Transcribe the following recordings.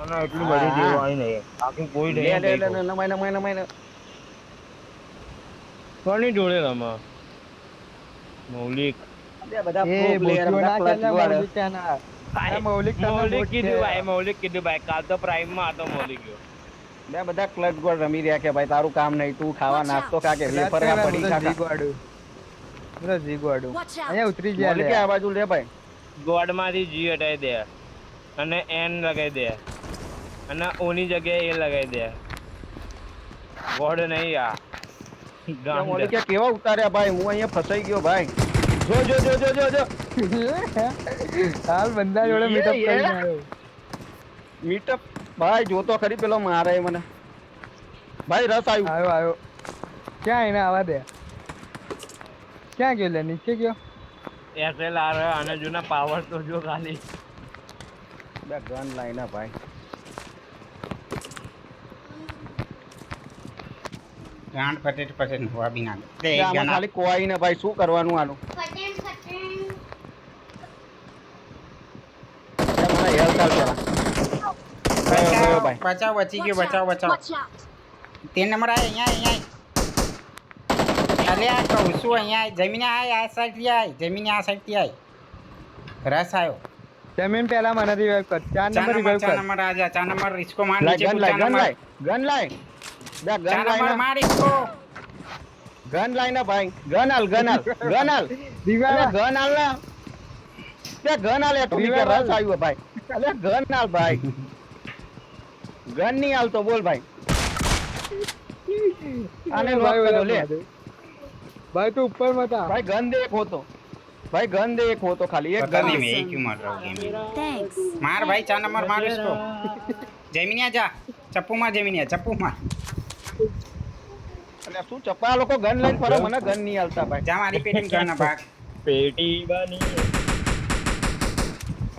અને એટલી બધી દેવાય નહીં બાકી કોઈ લે નહીં લે ભાઈ લે કહું નમાય કોની જોડે રમા મૌલિક બે બધા એ પ્રો પ્લેયર બોટિયો બધા ના ક્લચ ચાલે ગોડ મૌલિક ત્યાંના. ભાઈ આ મૌલિક તને મૌલિક બોટ કીધું છે. ભાઈ મૌલિક કીધું ભાઈ કાલ તો પ્રાઇમ માં હતો મૌલિક ગયો બે બધા ક્લચ ગોડ રમી રહ્યા કે ભાઈ તારું કામ નહીં તું ખાવા નાસ્તો ખા કે વેફર ખા હું પડી તો ખા જીગવાડું. હું તો જીગવાડું. Watch out. અહીંયા ઉતરી ગયા મોલી લે. કે આ બાજુ લે ભાઈ ગોડ માંથી જી હટાવી દે અને એન લગાવી દે અને ઓની જગ્યાએ એ લગાવી દે ગોડ નહીં આ મોલી કે કેવા ઉતાર્યા ભાઈ હું અહીંયા ફસાઈ ગયો ભાઈ જો જો જો જો જો જો હાલ બંદા જોડે યે, મીટઅપ યે. કરીને આવ્યો. મીટઅપ ભાઈ જો તો ખરી પેલો મારે મને ભાઈ રસ આવ્યું આવ્યો. ક્યાં એને આવા દે. ક્યાં ગયો લે નીચે ગયો. SLR અને જૂના પાવર તો જો ખાલી બે ગન લાઈના ભાઈ ગાંઠ ફટેટ ફટેટ હવા બી ના દે કે આમાં ખાલી કોઈ ને ભાઈ શું કરવાનું આનું મને હેલ્થ આલ પેલા ગયો ભાઈ બચાવ બચી ગયો બચાવ બચાવ Watch out. 3 નંબર આય અહીંયા અરે આ કહું છું અહીંયા જમીને આય આ સાઈડ થી આય જમીને આ સાઈડ થી આય રસ આવ્યો જમીન પેલા મને રિવાઇવ કર. 4 નંબર રિવાઇવ ચાર કર. નંબર આજા 4 નંબર રિસ્કો માર લાય નીચે ગન લાય ગન લાય બે ગન 4 નંબર લાય માર રિસ્કો ગન લાય ને ભાઈ ગન હાલ ગન હાલ રિવાઇવ. ગન હાલ ના બે ગન હાલ એટોમિક Revive રસ આવ્યો ભાઈ અલે ગન હાલ ભાઈ ગન નહીં હાલ તો બોલ ભાઈ આને લોક કર્યો લે ભાઈ તું ઉપર મત આ. ભાઈ ગન દે એક હોતો ભાઈ ગન દે એક હોતો ખાલી એક पता ગન नहीं मैं क्यों मार रहा हूँ गेम Thanks. मार भाई 4 नंबर मार इसको जमीनिया जा चप्पू मार जमीनिया चप्पू मार એટલે શું ચપ્પા લોકો ગન લઈને ફરે મને ગન નહીં હાલતા ભાઈ जा मारी पेटी में करना भाग પેટી બની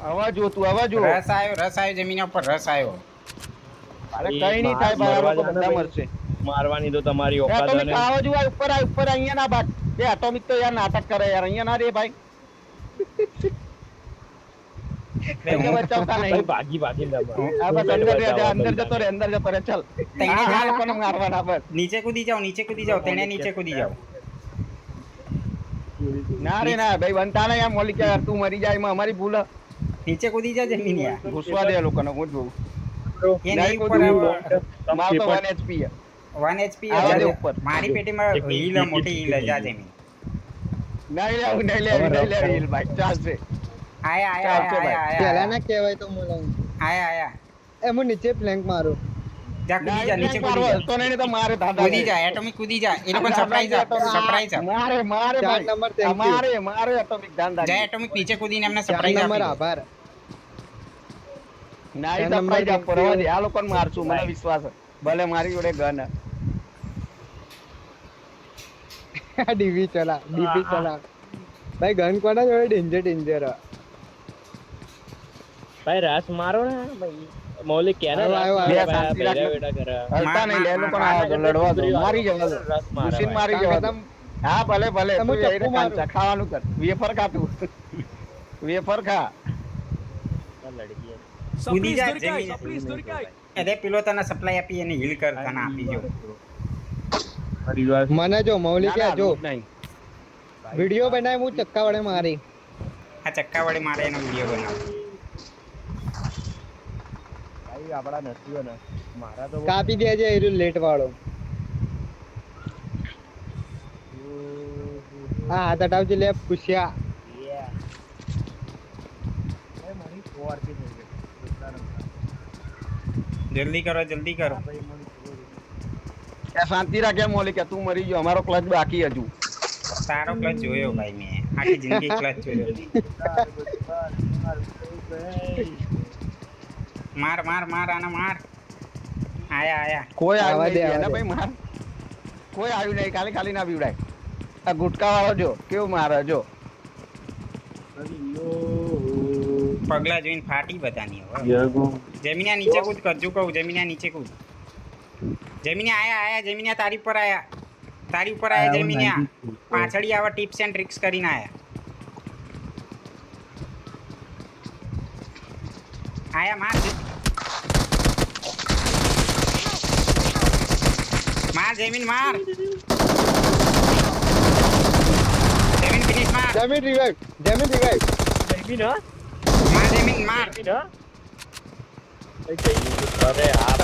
આવા જો તું આવા જો रस आयो जमीनिया ऊपर रस आयो અરે કઈ નહીં થાય ભાઈ આ લોકો બધા મરશે મારવાની તો તમારી ઓકાત એટોમિક અને આવો જો આ ઉપર અહીંયા ના ભાગ એ એટોમિક તો યાર નાટક કરે યાર અહીંયા ના રે ભાઈ એને બચાવતા ભાઈ નહીં ભાગી ભાગી દબા આ બસ અંદર જતો રે ચાલ આ લોકોને મારવાના બસ नीचे कूदी जाओ तेने नीचे कूदी जाओ ના રે ના ભાઈ બનતા નહીં આ મોલી કે યાર તું મરી જાય એમાં અમારી ભૂલ હે. नीचे कूदी जा जमीनिया ઘૂસવા દે આ લોકોને હું જોઉં ये नहीं नहीं कूदूं, ऊपर માર તો 1 HP હે 1 एचपी आवा दे है ऊपर। मारी पेटी में हील है, मोटी हील है जा जमीन નહીં લે હિલ ભાઈ ચાલશે आया आया ચાલશે आया ભાઈ. પેલા आया ના કહેવાય તો મોલા. आया आया હું નીચે ફ્લેંક મારું. जा कूदी जा नीचे મારો कूदी जा હલતો નહીં તો મારે દાદા कूदी जा एटॉमिक कूदी जा ये लोग सरप्राइज सरप्राइज મારે ચાર ભાઈ નંબર thank you. મારે એટોમિક ધ્યાન जा રાખજો एटॉमिक नीचे कूदीने हमने 4 सरप्राइज નંબર આપી આભાર. ના ચાર સરપ્રાઈઝ નંબર આપો thank you. રવા દે આ લોકોને મારશું મને વિશ્વાસ છે ભલે મારી જોડે ગન હે ડીવી ચલા ડીપી ચલા. ભાઈ ગન કોના જોડે ડેન્જર. ભાઈ રસ મારો ને ભાઈ મૌલિક કે ને આવ્યો, આવ્યો. રસ મારો, શાંતિ ભાઈ, રાખ. બેટા કરે હલતા નહીં લે એ લોકોને આ લડવા દો મારી જવા દો ઘૂસીને મારી જવા દો હા ભલે ભલે તમે તું ચપ્પુ એને મારો. કાંચા ખાવાનું કર વેફર ખા તું વેફર ખા લડકી કૂદી જા જમીન અરે પેલો તને સપ્લાય આપી અને હીલ કર તને આપી જો મને જો મૌલિક ના, ના, જો નહીં વિડિયો બનાવી હું ચક્કા વડે મારી. આ ચક્કા વડે મારે એનો વિડિયો બનાવ ભાઈ આપડા નસીબ ને મારા તો કાપી દેજે એ લેટ વાળો. હા હાથ હટાવજે લે પૂછ્યા. જલ્દી કરો એ શાંતિ રાખે મોલી કે તું મરી ગયો અમારો ક્લચ બાકી હજુ તારો ક્લચ જોયો ભાઈ મેં આખી જિંદગી ક્લચ જોયો માર આના માર આયા કોઈ આવા આવ્યું દે, નહીં આવા એને દે. ભાઈ માર કોઈ આવ્યું નહીં ખાલી ના બીવડાય આ ગુટકા વાળો જો કેવું મારે જો પગલા જોઈને ફાટી બધાની હવે જમીનિયા નીચે કૂદ કરજો કહું જમીનિયા નીચે કૂદ જમીનિયા આયા જમીનિયા તારી ઉપર આયા જમીનિયા પાછળી આવા ટિપ્સ એન્ડ ટ્રિક્સ કરીને આયા માર માર જમીન માર જમીન ફિનિશ માર જમીન રિવાઇવ જમીન રિવાઇવ જમીન હો માર જમીન માર જમીન હો અરે યાર